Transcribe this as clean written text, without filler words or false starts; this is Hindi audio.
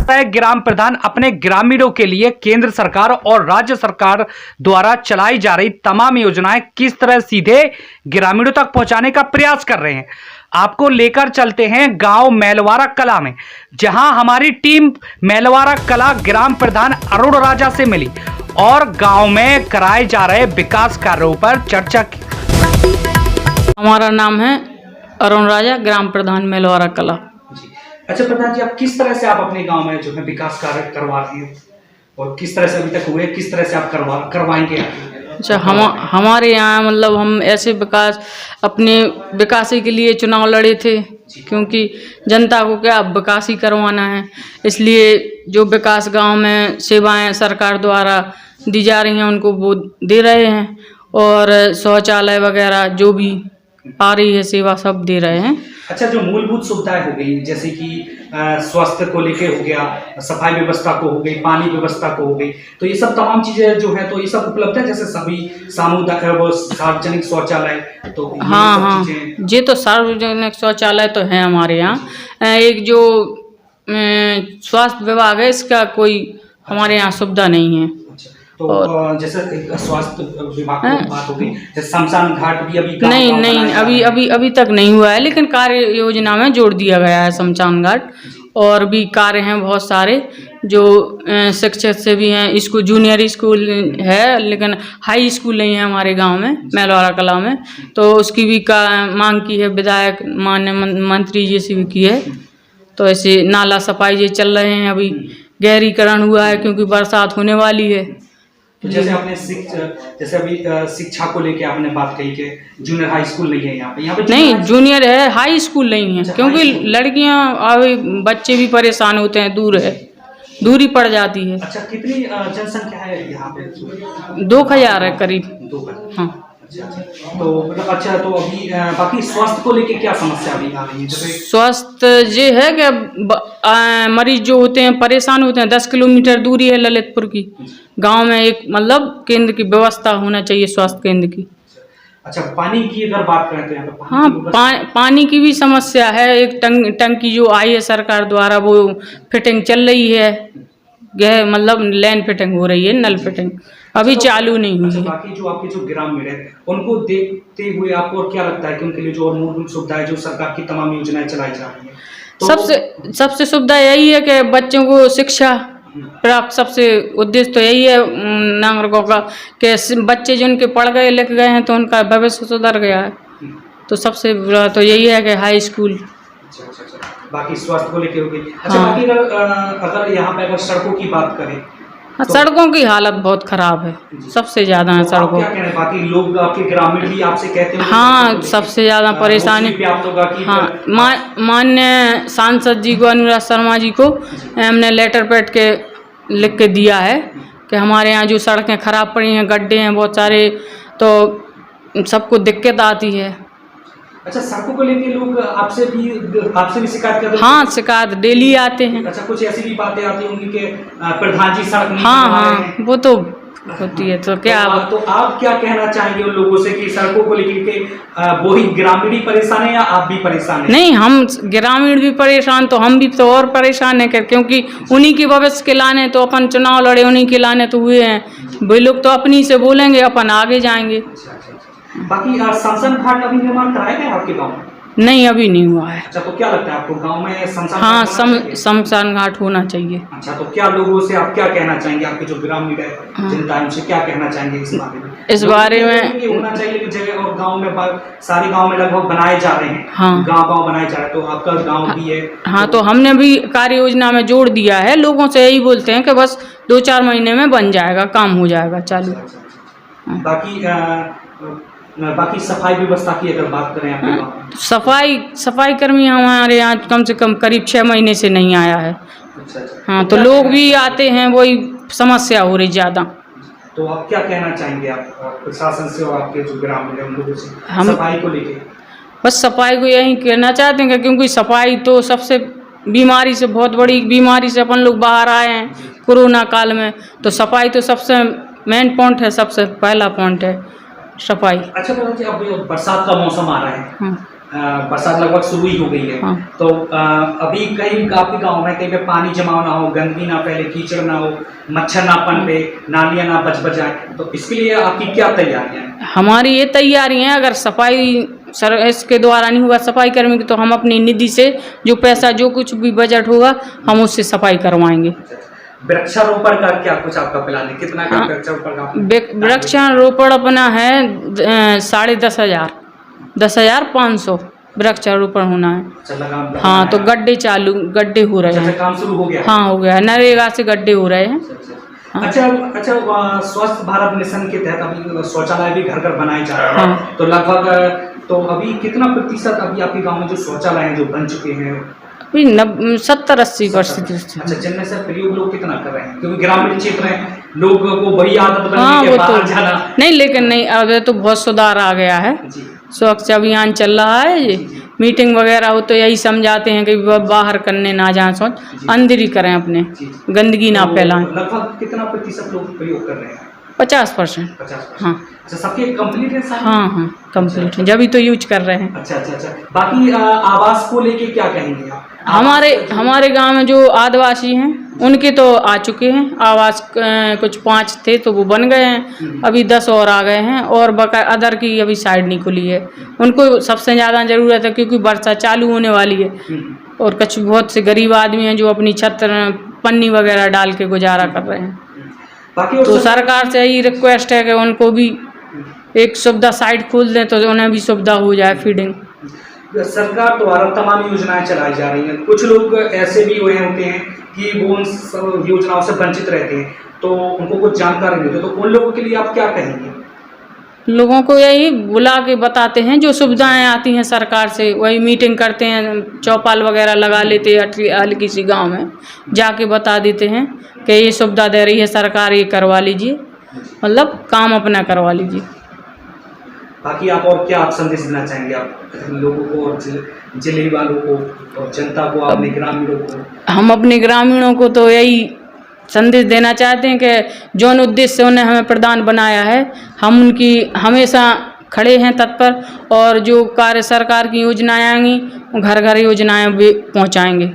ग्राम प्रधान अपने ग्रामीणों के लिए केंद्र सरकार और राज्य सरकार द्वारा चलाई जा रही तमाम योजनाएं किस तरह सीधे ग्रामीणों तक पहुंचाने का प्रयास कर रहे हैं। आपको लेकर चलते हैं गांव मेलवारा कला में, जहां हमारी टीम मेलवारा कला ग्राम प्रधान अरुण राजा से मिली और गांव में कराए जा रहे विकास कार्यों पर चर्चा की। हमारा नाम है अरुण राजा, ग्राम प्रधान मेलवारा कला। अच्छा प्रधान जी, आप किस तरह से आप अपने गांव में जो है विकास कार्य करवा रहे हैं और किस तरह से अभी तक हुए, किस तरह से आप करवाएंगे? अच्छा, हमारे यहाँ मतलब हम ऐसे विकास अपने विकास के लिए चुनाव लड़े थे, क्योंकि जनता को क्या विकास ही करवाना है। इसलिए जो विकास गांव में सेवाएं सरकार द्वारा दी जा रही हैं उनको वो दे रहे हैं, और शौचालय वगैरह जो भी आ रही है सेवा सब दे रहे हैं। अच्छा, जो मूलभूत सुविधाएं हो गई जैसे कि स्वास्थ्य को लेके हो गया, सफाई व्यवस्था को हो गई, पानी व्यवस्था को हो गई, तो ये सब तमाम चीजें जो है तो ये सब उपलब्ध है, जैसे सभी सार्वजनिक शौचालय, तो हाँ, ये तो सार्वजनिक शौचालय तो है हमारे यहाँ। एक जो स्वास्थ्य विभाग है इसका कोई हमारे यहाँ सुविधा नहीं है। तो जैसे स्वास्थ्य विभाग की बात होगी, जैसे शमशान घाट भी अभी नहीं, अभी तक नहीं हुआ है, लेकिन कार्य योजना में जोड़ दिया गया है शमशान घाट। और भी कार्य हैं बहुत सारे जो शिक्षक से भी हैं। स्कूल, जूनियर स्कूल है लेकिन हाई स्कूल नहीं है हमारे गांव में मेलवारा कला में, तो उसकी भी मांग की है विधायक माननीय मंत्री जी से भी की है। तो ऐसे नाला सफाई ये चल रहे हैं, अभी गहरीकरण हुआ है क्योंकि बरसात होने वाली है। जैसे आपने जैसे अभी शिक्षा को लेके आपने बात कही कि जूनियर हाई स्कूल नहीं है यहाँ पे नहीं, जूनियर है, हाई स्कूल नहीं है। अच्छा, क्योंकि लड़कियां अभी बच्चे भी परेशान होते हैं, दूर है, दूरी पड़ जाती है। अच्छा, कितनी जनसंख्या है यहाँ पे? 2000 है करीब। 2000। हाँ, तो मतलब अच्छा, तो अभी बाकी स्वास्थ्य को लेके क्या समस्या अभी आ रही है? स्वास्थ्य ये है कि मरीज जो होते हैं परेशान होते हैं। 10 किलोमीटर दूरी है ललितपुर की। गांव में एक मतलब केंद्र की व्यवस्था होना चाहिए, स्वास्थ्य केंद्र की। अच्छा, पानी की अगर बात करें तो यहाँ पे हाँ, पानी की भी समस्या है। एक टंकी जो आई है सरकार द्वारा वो फिटिंग चल रही है, यह मतलब लाइन फिटिंग हो रही है, नल फिटिंग अभी चालू नहीं हुई है। बाकी जो आपके जो ग्रामीण है उनको देखते हुए आपको और क्या लगता है कि उनके लिए जो और मूलभूत सुविधाएं जो सरकार की तमाम योजनाएं चलाई जा रही है, तो सबसे सुविधा यही है कि बच्चों को शिक्षा प्राप्त, सबसे उद्देश्य तो यही है नागरिकों का कि बच्चे जिनके पढ़ गए लिख गए हैं तो उनका भविष्य सुधर गया है। तो सबसे बड़ा तो यही है कि हाई स्कूल। बाकी स्वास्थ्य को लेकर हो गई। अच्छा, बाकी अगर यहाँ पे अगर सड़कों की बात करें, हाँ, सड़कों की हालत बहुत खराब है, सबसे ज्यादा है सड़कों। क्या कहना है? बाकी लोग आपके ग्रामीण भी आपसे कहते हैं? हाँ, सबसे ज्यादा परेशानी। हाँ, माननीय सांसद जी को, अनुराग शर्मा जी को हमने लेटर पैड के लिख के दिया है कि हमारे यहाँ जो सड़कें खराब पड़ी हैं, गड्ढे हैं बहुत सारे, तो सबको दिक्कत आती है। अच्छा, सड़कों को लेके लोग आपसे भी शिकायत करते हैं? हाँ, शिकायत डेली आते हैं। अच्छा, कुछ ऐसी भी बातें आती होंगी कि प्रधान जी सड़क नहीं हाँ, वो तो होती है। तो क्या तो आप क्या कहना चाहेंगे उन लोगों से कि सड़कों को लेकर के वो ही ग्रामीण ही परेशान है या आप भी परेशान हैं? नहीं, हम ग्रामीण भी परेशान, तो हम भी तो और परेशान है क्योंकि उन्हीं के भविष्य के लाने तो अपन चुनाव लड़े, उन्हीं के लाने तो हुए हैं। वे लोग तो अपनी से बोलेंगे, अपन आगे जाएंगे। बाकी शमशान घाट अभी निर्माण कराया गया आपके गाँव में? नहीं, अभी नहीं हुआ है। अच्छा, तो क्या लगता है आपको गांव में शमशान? हाँ, शमशान घाट होना चाहिए। अच्छा, तो क्या लोगों से आप क्या कहना चाहेंगे, आपके जो ग्रामीण जनता है उनसे क्या कहना चाहेंगे इस बारे में? इस बारे में होना चाहिए कि जगह और गांव में सारे गांव में लगभग बनाए जा रहे हैं। हाँ, गांव बनाए जा रहे हैं, तो आपका गांव भी है। हाँ, तो हमने भी कार्य योजना में जोड़ दिया है। लोगों से यही बोलते हैं कि बस 2-4 महीने में बन जाएगा, काम हो जाएगा चालू। बाकी सफाई व्यवस्था की अगर बात करें आपके गाँव में? सफाई कर्मी हमारे यहाँ कम से कम करीब 6 महीने से नहीं आया है। अच्छा। हाँ, तो लोग भी आते हैं, वही समस्या हो रही ज़्यादा। तो आप क्या कहना चाहेंगे आप प्रशासन से और आपके जो ग्रामीण है उन लोगों से सफाई को लेके? बस सफाई को यही कहना चाहते हैं क्योंकि सफाई तो सबसे बीमारी से, बहुत बड़ी बीमारी से अपन लोग बाहर आए हैं कोरोना काल में, तो सफाई तो सबसे मेन पॉइंट है, सबसे पहला पॉइंट है सफाई। अच्छा, अब बरसात का मौसम आ रहा है, बरसात लगभग शुरू ही हो गई है। हाँ। तो अभी कहीं आपके गांव में कहीं पे पानी जमाव ना हो, गंदगी ना फैले, कीचड़ ना हो, मच्छर ना पनपे, नालियां ना बच जाए, तो इसके लिए आपकी क्या तैयारियां हैं? हमारी ये तैयारी है, अगर सफाई सर इसके द्वारा नहीं होगा सफाई कर्मी की, तो हम अपनी निधि से जो पैसा जो कुछ भी बजट होगा हम उससे सफाई करवाएंगे। वृक्षारोपण का क्या कुछ आपका प्लान है? कितना का हाँ। वृक्षारोपण का? वृक्षारोपण अपना है 10,500 10,500 वृक्षारोपण होना है। अच्छा, लगाम हाँ, तो गड्ढे हो रहे हैं। काम शुरू हो गया है? हाँ, हो गया है, नरेगा से गड्ढे हो रहे हैं। अच्छा, स्वच्छ भारत मिशन के तहत अभी शौचालय भी घर घर बनाए जा रहे हैं। हाँ। तो लगभग तो अभी कितना प्रतिशत अभी आपके गांव में जो शौचालय हैं जो बन चुके हैं? अभी 70-80%। अच्छा, जिनमें से प्रयोग लोग कितना कर रहे हैं? क्योंकि ग्रामीण क्षेत्र में लोगों को वही आदत बन हाँ, गई है वो बाहर तो जाना। नहीं, लेकिन नहीं, अब तो बहुत सुधार आ गया है। जी स्वच्छ अभियान चल रहा है। ये मीटिंग वगैरह हो तो यही समझाते हैं कि बाहर करने ना जाएं, शौच अंदर ही करें, अपने जी। गंदगी ना तो फैलाएं। लगभग कितना प्रतिशत लोग प्रयोग कर रहे हैं? 50%। 50%। हाँ। अच्छा, सबके कंप्लीट है सारे? हाँ, कंप्लीट है, जब तो यूज कर रहे हैं। अच्छा। बाकी आवास को लेके क्या कहेंगे आप? हमारे गांव में जो आदिवासी हैं उनके तो आ चुके हैं आवास, कुछ 5 थे तो वो बन गए हैं, अभी 10 और आ गए हैं, और बका अदर की अभी साइड नहीं खुली है। उनको सबसे ज़्यादा ज़रूरत है क्योंकि वर्षा चालू होने वाली है, और कुछ बहुत से गरीब आदमी हैं जो अपनी छत पन्नी वगैरह डाल के गुजारा कर रहे हैं। बाकी तो सरकार से यही रिक्वेस्ट है कि उनको भी एक सुविधा साइड खोल दें तो उन्हें भी सुविधा हो जाए फीडिंग। सरकार द्वारा तमाम योजनाएं चलाई जा रही हैं, कुछ लोग ऐसे भी हुए होते हैं कि वो उन सब योजनाओं से वंचित रहते हैं, तो उनको कुछ जानकारी नहीं होती, तो उन लोगों के लिए आप क्या कहेंगे? लोगों को यही बुला के बताते हैं, जो सुविधाएं आती हैं सरकार से वही मीटिंग करते हैं, चौपाल वगैरह लगा लेते हैं, किसी गांव में जाके बता देते हैं कि ये सुविधा दे रही है सरकार, ये करवा लीजिए, मतलब काम अपना करवा लीजिए। बाकी आप और क्या आप संदेश देना चाहेंगे आप लोगों को और जिले वालों को और जनता को, अपने ग्रामीणों को? हम अपने ग्रामीणों को तो यही संदेश देना चाहते हैं कि जौन उद्देश्य से उन्हें हमें प्रधान बनाया है, हम उनकी हमेशा खड़े हैं तत्पर, और जो कार्य सरकार की योजनाएं आएंगी घर घर योजनाएं भी पहुंचाएंगे।